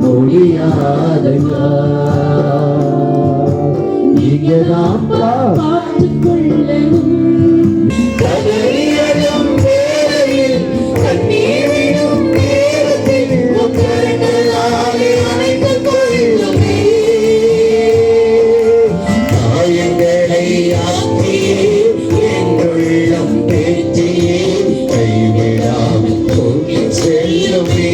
முடியாதையா நீங்க தான் பார்த்துக் கொள்ளணும். கதறியதும் வேளையில் கண்ணீரிடும் நேரத்தில் உங்களாலே அணைத்துக் கொள்ளுமே. காயங்களை ஆற்றியே என்னுள்ளம் பேச்சியே கைவிடாமல் தூக்கி செல்லுமே.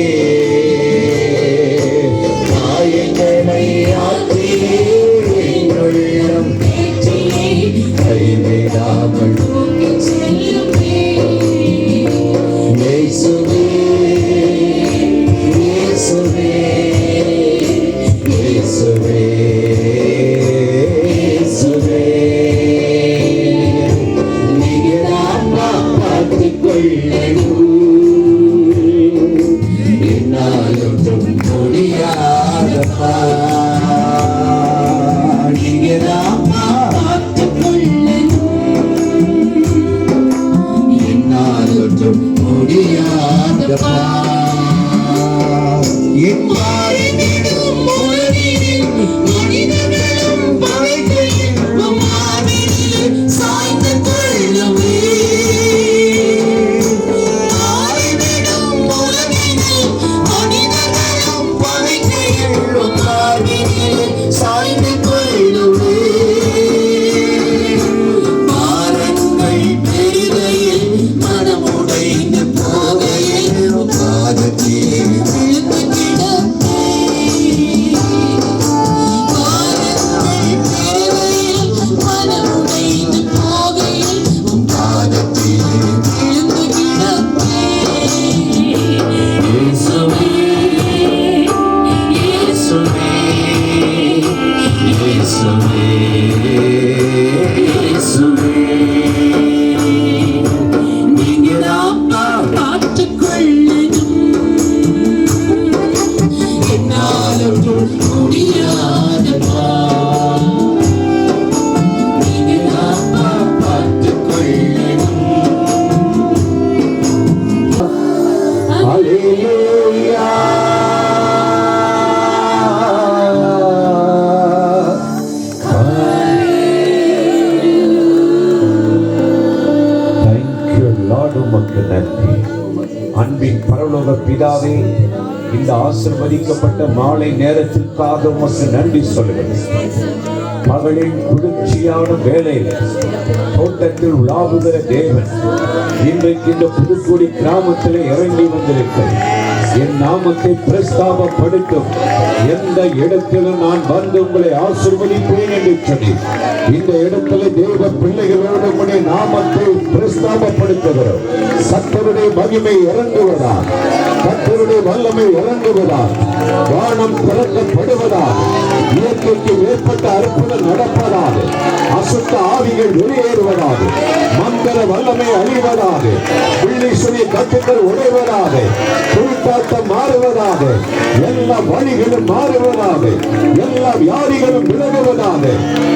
அன்பின் பரலோக பிதாவே, இந்த ஆசீர்வதிக்கப்பட்ட மாலை நேரத்திற்காக உமக்கு நன்றி சொல்லுகிறேன். மகளின் குளிர்ச்சியான வேளையில் தோட்டத்தில் உலாவுகிற தேவன் இன்றைக்கு இந்த புதுக்குடி கிராமத்திலே இறங்கி வந்திருக்கிறேன். என் நாமத்தை பிரஸ்தாபப்படுத்தும் எந்த இடத்திலும் நான் வந்து உங்களை ஆசீர்வதிப்பேன் என்று சொல்லி இந்த இடத்துல தேவ பிள்ளைகளோடு உடைய நாமத்தை பிரஸ்தாபப்படுத்துகிறோம். கர்த்தருடைய மகிமை இறங்குவதால், கர்த்தருடைய வல்லமை இறங்குவதால், வானம் திறக்கப்படுவதால், இயற்கைக்கு மேற்பட்ட அற்புதம் நடப்பதால், அசுத்த ஆவிகள் வெளியேறுவதாக, மந்திர வல்லமை அழிவதாக, பிள்ளை கட்டுகள் உடைவதாக, கூட்டாட்டம் மாறுவதாக, எல்லா வழிகளும் மாறுவதாக, எல்லா வியாதிகளும் விலகுவதாக,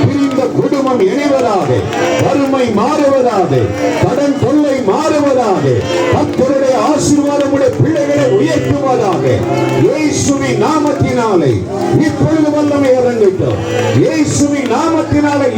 பிரிந்த குடும்பம் இணைவதாக, வறுமை மாறுவதாக, கடன் தொல்லை மாறுவதாக, கர்த்தருடைய ஆசீர்வாதம் உடைய பிள்ளைகளை உயர்த்துவதாக. இயேசுவின் நாமத்தினாலே இப்பொழுது வல்லமை இறங்கட்டும். இயேசுவின் நாமத்தினாலே